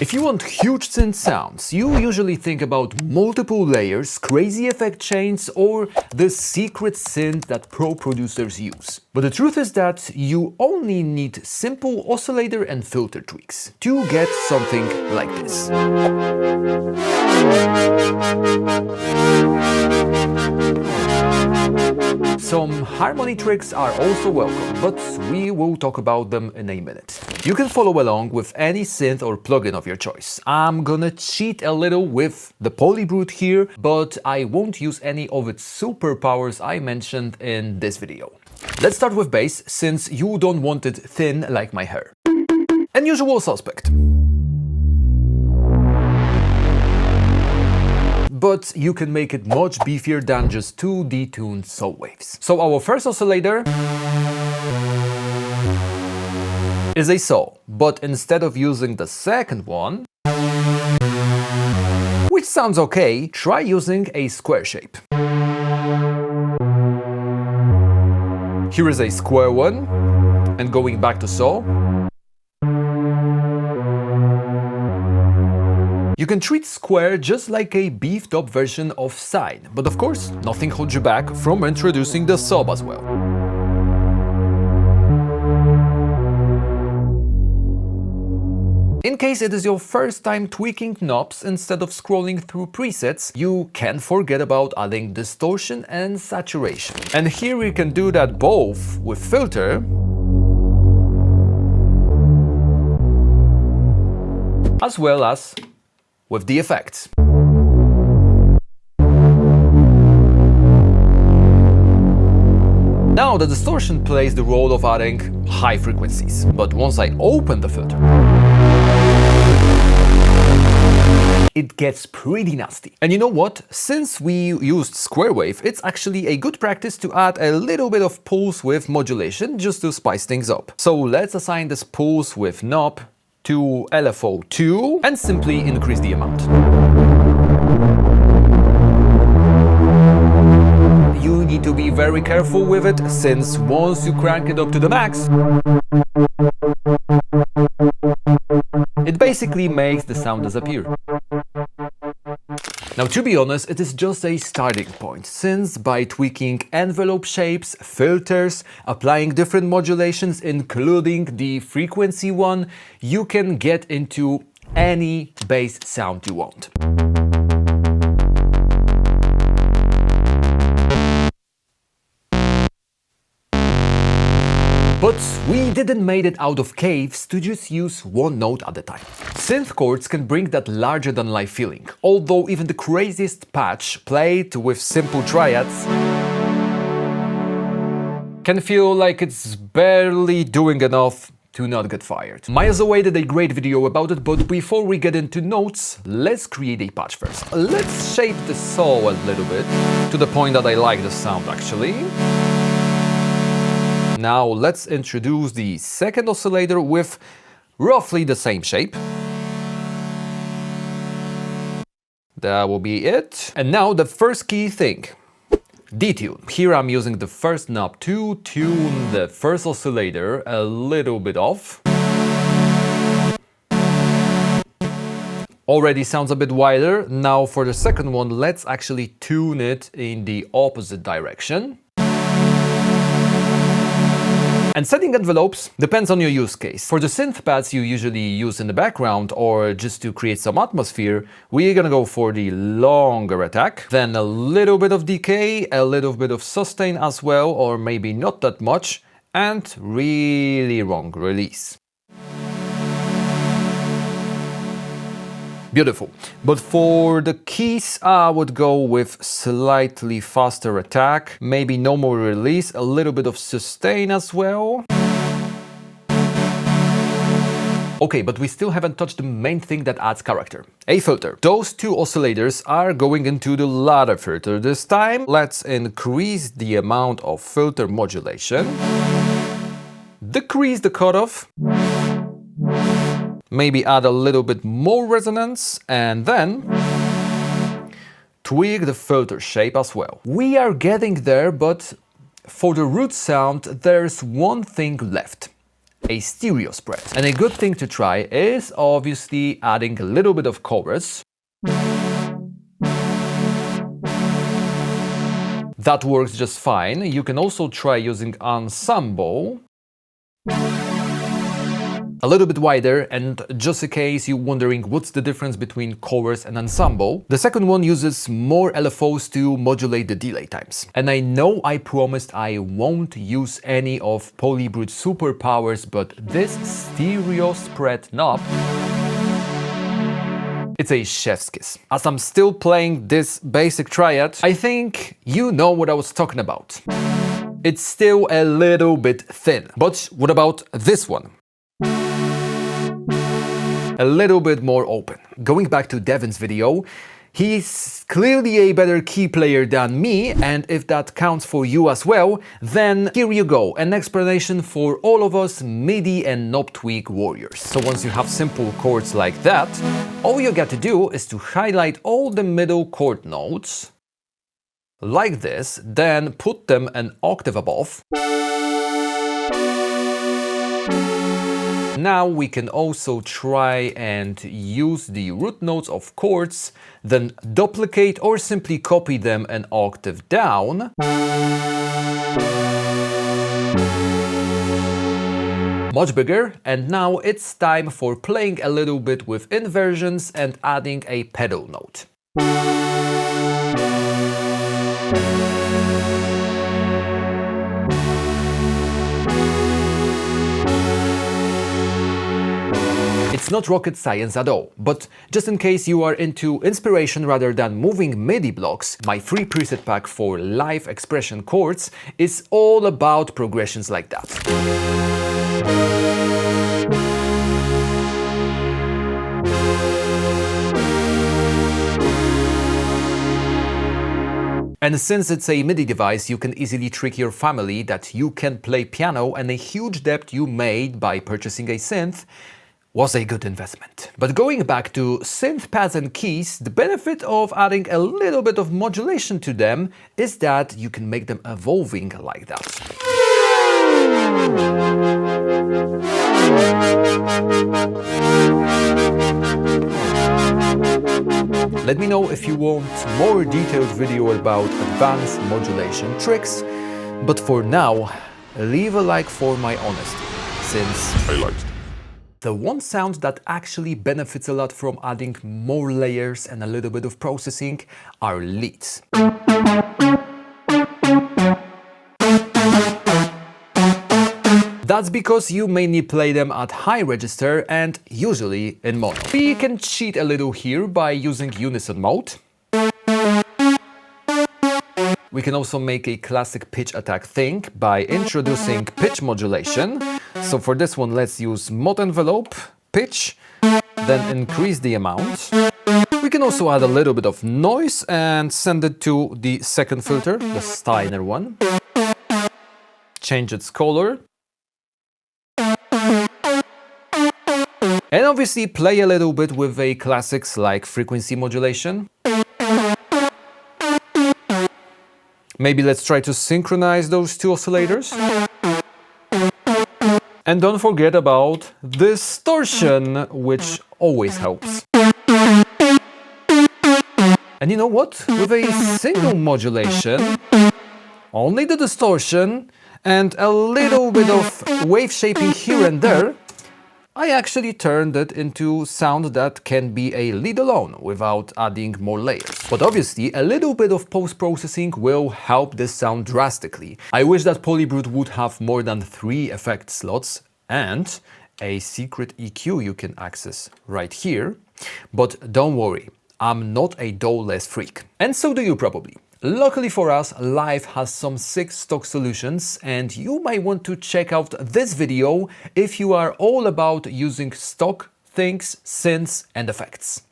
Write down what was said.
If you want huge synth sounds, you usually think about multiple layers, crazy effect chains, or the secret synth that pro producers use. But the truth is that you only need simple oscillator and filter tweaks to get something like this. Some harmony tricks are also welcome, but we will talk about them in a minute. You can follow along with any synth or plugin of your choice. I'm gonna cheat a little with the Polybrute here, but I won't use any of its superpowers I mentioned in this video. Let's start with bass, since you don't want it thin like my hair. Unusual suspect. But you can make it much beefier than just two detuned saw waves. So our first oscillator is a saw, but instead of using the second one, which sounds okay, try using a square shape. Here is a square one, and going back to saw. You can treat square just like a beefed up version of sine, but of course, nothing holds you back from introducing the sub as well. In case it is your first time tweaking knobs instead of scrolling through presets, you can't forget about adding distortion and saturation. And here we can do that both with filter as well as with the effects. Now the distortion plays the role of adding high frequencies, but once I open the filter, it gets pretty nasty. And you know what? Since we used square wave, it's actually a good practice to add a little bit of pulse width modulation just to spice things up. So let's assign this pulse width knob to LFO2 and simply increase the amount. You need to be very careful with it, since once you crank it up to the max, it basically makes the sound disappear. Now, to be honest, it is just a starting point, since by tweaking envelope shapes, filters, applying different modulations, including the frequency one, you can get into any bass sound you want. But we didn't make it out of caves to just use one note at a time. Synth chords can bring that larger-than-life feeling, although even the craziest patch played with simple triads can feel like it's barely doing enough to not get fired. Miles Away did a great video about it, but before we get into notes, let's create a patch first. Let's shape the saw a little bit, to the point that I like the sound actually. Now let's introduce the second oscillator with roughly the same shape. That will be it. And now the first key thing, detune. Here I'm using the first knob to tune the first oscillator a little bit off. Already sounds a bit wider. Now for the second one, let's actually tune it in the opposite direction. And setting envelopes depends on your use case. For the synth pads you usually use in the background or just to create some atmosphere, we're gonna go for the longer attack, then a little bit of decay, a little bit of sustain as well, or maybe not that much, and really long release. Beautiful. But for the keys, I would go with slightly faster attack, maybe no more release, a little bit of sustain as well. Okay, but we still haven't touched the main thing that adds character. A filter. Those two oscillators are going into the ladder filter this time. Let's increase the amount of filter modulation. Decrease the cutoff. Maybe add a little bit more resonance, and then tweak the filter shape as well. We are getting there, but for the root sound, there's one thing left. a stereo spread. And a good thing to try is obviously adding a little bit of chorus. That works just fine. You can also try using ensemble. A little bit wider, and just in case you're wondering what's the difference between chorus and ensemble, the second one uses more LFOs to modulate the delay times. And I know I promised I won't use any of Polybrute superpowers, but this stereo spread knob, it's a chef's kiss. As I'm still playing this basic triad, I think you know what I was talking about. It's still a little bit thin. But what about this one? A little bit more open. Going back to Devin's video, he's clearly a better key player than me, and if that counts for you as well, then here you go, an explanation for all of us MIDI and knob tweak warriors. So once you have simple chords like that, all you got to do is to highlight all the middle chord notes, like this, then put them an octave above. Now we can also try and use the root notes of chords, then duplicate or simply copy them an octave down. Much bigger, and now it's time for playing a little bit with inversions and adding a pedal note. It's not rocket science at all, but just in case you are into inspiration rather than moving MIDI blocks, my free preset pack for live expression chords is all about progressions like that. And since it's a MIDI device, you can easily trick your family that you can play piano, and a huge debt you made by purchasing a synth was a good investment. But going back to synth pads and keys, the benefit of adding a little bit of modulation to them is that you can make them evolving like that. Let me know if you want more detailed video about advanced modulation tricks, but for now, leave a like for my honesty, since I liked it. The one sound that actually benefits a lot from adding more layers and a little bit of processing are leads. That's because you mainly play them at high register and usually in mono. We can cheat a little here by using unison mode. We can also make a classic pitch attack thing by introducing pitch modulation. So for this one, let's use mod envelope, pitch, then increase the amount. We can also add a little bit of noise and send it to the second filter, the Steiner one. Change its color. And obviously play a little bit with a classics like frequency modulation. Maybe let's try to synchronize those two oscillators. And don't forget about distortion, which always helps. And you know what? With a single modulation, only the distortion and a little bit of wave shaping here and there, I actually turned it into sound that can be a lead alone without adding more layers. But obviously a little bit of post-processing will help this sound drastically. I wish that Polybrute would have more than 3 effect slots and a secret EQ you can access right here. But don't worry, I'm not a DAW-less freak. And so do you probably. Luckily for us, Live has some sick stock solutions, and you might want to check out this video if you are all about using stock things, synths and effects.